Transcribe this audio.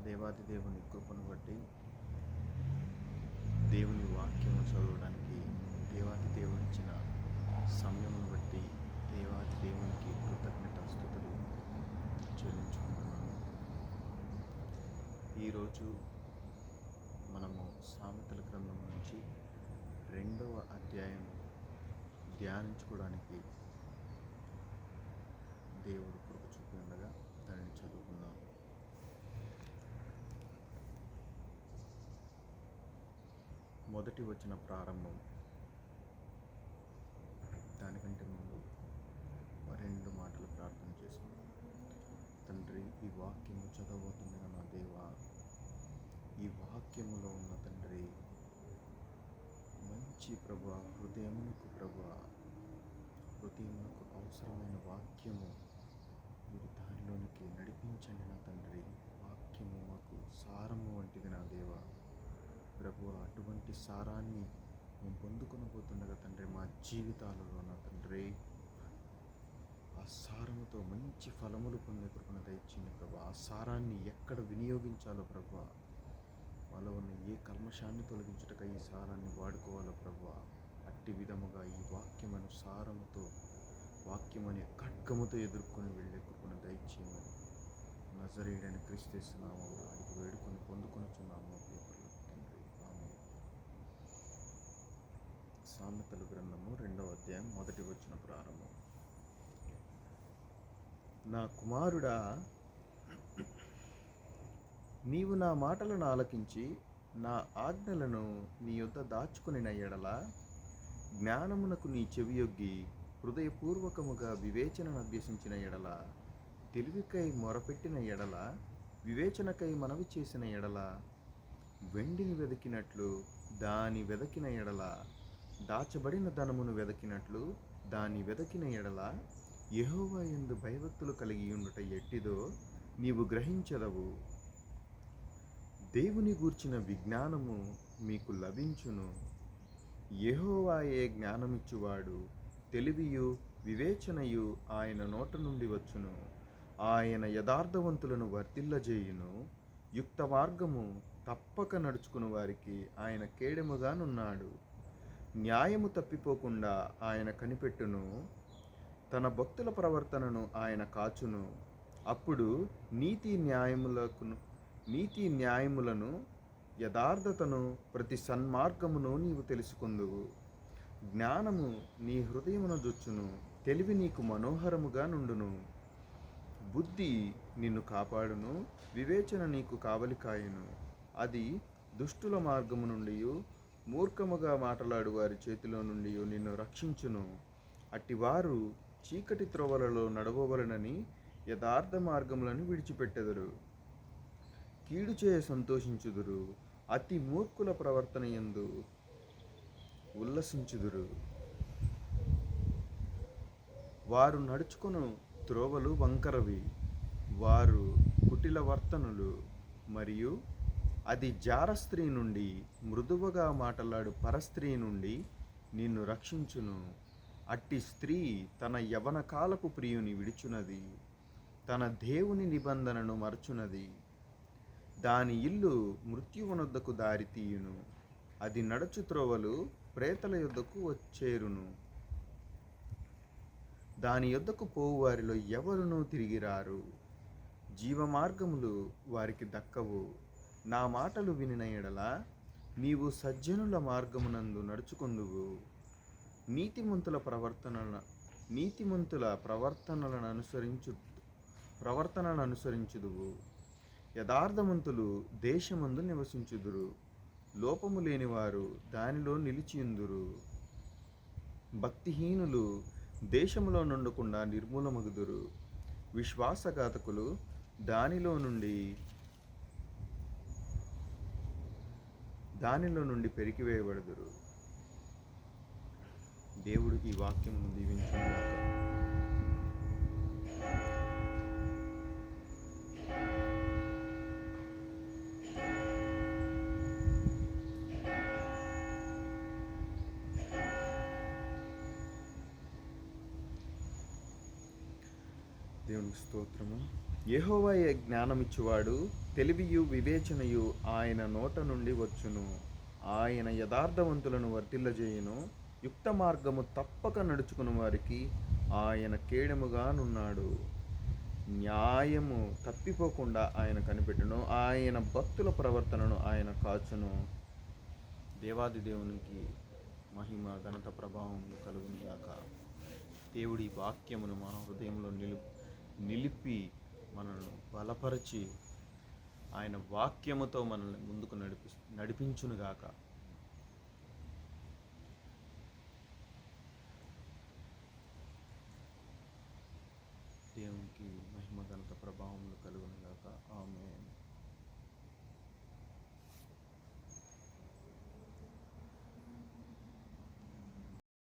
దేవాది దేవుని కృపను బట్టి దేవుని వాక్యము చదవడానికి దేవాది దేవుడిచ్చిన సమయమును బట్టి దేవాది దేవునికి కృతజ్ఞతాస్తుతులు చెల్లించుకుంటున్నాను. ఈరోజు మనము సామెతల గ్రంథం నుంచి 2వ అధ్యాయం ధ్యానించుకోవడానికి దేవుడు కృప చూపి ఉండగా దానిని చదువుకుందాం. మొదటి వచ్చిన ప్రారంభం. దానికంటే ముందు 2 మాటలు ప్రార్థన చేసుకుందాం. తండ్రి, ఈ వాక్యము చదవబోతుండగా నా దేవా, ఈ వాక్యములో ఉన్న తండ్రి మంచి ప్రభువా, హృదయమునకు అవసరమైన వాక్యము మీరు దానిలోనికి నడిపించండి నా తండ్రి. వాక్యము మాకు సారము వంటిది నా దేవా. ప్రభువా, అటువంటి సారాన్ని మేము పొందుకొనబోతుండగా తండ్రి, మా జీవితాలలో నా తండ్రి ఆ సారముతో మంచి ఫలములు పొందే కృపను దయచేయండి ప్రభా. ఆ సారాన్ని ఎక్కడ వినియోగించాలో ప్రభా, మాలో ఉన్న ఏ కల్మషాన్ని తొలగించుటకై ఈ సారాన్ని వాడుకోవాలో ప్రభా, అట్టి విధముగా ఈ వాక్యమను సారముతో, వాక్యమని ఖడ్గముతో ఎదుర్కొని వెళ్ళే కృపను దయచేయమని నజరేయుడైన క్రీస్తు నామమున అడిగి వేడుకొని పొందుకొనుచున్నాము తండ్రి. ఆమేన్. సామెతల గ్రంథము 2వ అధ్యాయం మొదటి వచన ప్రారంభం. నా కుమారుడా, నీవు నా మాటలను ఆలకించి నా ఆజ్ఞలను నీ యొద్ద దాచుకునిన ఎడల, జ్ఞానమునకు నీ చెవియొగ్గి హృదయపూర్వకముగా వివేచనను అభ్యసించిన ఎడల, తెలివికై మొరపెట్టిన ఎడల, వివేచనకై మనవి చేసిన ఎడల, వెండిని వెదకినట్లు దాని వెదకిన ఎడల, దాచబడిన ధనమును వెదకినట్లు దాని వెదకిన ఎడల, యెహోవా యందు భయభక్తులు కలిగి ఉండుట ఎట్టిదో నీవు గ్రహించెదవు. దేవుని గూర్చిన విజ్ఞానము మీకు లభించును. యెహోవాయే జ్ఞానమిచ్చువాడు, తెలివియు వివేచనయు ఆయన నోట నుండి వచ్చును. ఆయన యథార్థవంతులను వర్ధిల్లజేయును. యుక్త మార్గము తప్పక నడుచుకుని వారికి ఆయన కేడెముగానున్నాడు. న్యాయము తప్పిపోకుండా ఆయన కనిపెట్టును. తన భక్తుల ప్రవర్తనను ఆయన కాచును. అప్పుడు నీతి న్యాయములను యథార్థతను ప్రతి సన్మార్గమును నీవు తెలుసుకుందువు. జ్ఞానము నీ హృదయమును జొచ్చును. తెలివి నీకు మనోహరముగా నుండును. బుద్ధి నిన్ను కాపాడును. వివేచన నీకు కావలికాయును. అది దుష్టుల మార్గము నుండి, మూర్ఖముగా మాట్లాడు వారి చేతిలో నుండి నిన్ను రక్షించును. అట్టివారు చీకటి త్రోవలలో నడవవలనని యథార్థ మార్గములను విడిచిపెట్టెదరు. కీడు చేయ సంతోషించుదురు. అతి మూర్ఖుల ప్రవర్తన యందు ఉల్లసించుదురు. వారు నడుచుకొను త్రోవలు వంకరవి. వారు కుటిల వర్తనులు. మరియు అది జార స్త్రీ నుండి, మృదువుగా మాట్లాడు పరస్త్రీ నుండి నిన్ను రక్షించును. అట్టి స్త్రీ తన యవన కాలపు ప్రియుని విడుచున్నది, తన దేవుని నిబంధనను మరచున్నది. దాని ఇల్లు మృత్యువునొద్దకు దారి తీయును. అది నడుచు త్రోవలు ప్రేతల యొద్దకు వచ్చేరును. దాని యొద్దకు పోవు వారిలో ఎవరునూ తిరిగిరారు. జీవమార్గములు వారికి దక్కవు. నా మాటలు వినిన ఎడల నీవు సజ్జనుల మార్గమునందు నడుచుకొందువు. నీతిమంతుల ప్రవర్తనలను అనుసరించుదువు. యథార్థవంతులు దేశమందు నివసించుదురు. లోపము లేనివారు దానిలో నిలిచియుందురు. భక్తిహీనులు దేశములో నుండకుండా నిర్మూలమగుదురు. విశ్వాసఘాతకులు దానిలో నుండి పెరికివేయబడుదురు. దేవుడు ఈ వాక్యమును దీవించుగాక. దేవునికి స్తోత్రము. యెహోవాయే జ్ఞానమిచ్చువాడు, తెలివియు వివేచనయు ఆయన నోట నుండి వచ్చును. ఆయన యథార్థవంతులను వర్ధిల్లజేయును, యుక్త మార్గము తప్పక నడుచుకుని వారికి ఆయన కేడముగానున్నాడు. న్యాయము తప్పిపోకుండా ఆయన కనిపెట్టును, ఆయన భక్తుల ప్రవర్తనను ఆయన కాచును. దేవాది దేవునికి మహిమ ఘనత ప్రభావములు కలుగును గాక. దేవుడి వాక్యమును మన హృదయంలో నిలిపి మనల్ని బలపరిచి ఆయన వాక్యముతో మనల్ని ముందుకు నడిపించునుగాక. దేవునికి మహిమ ఘనత ప్రభావములు కలుగును గాక. ఆమేన్.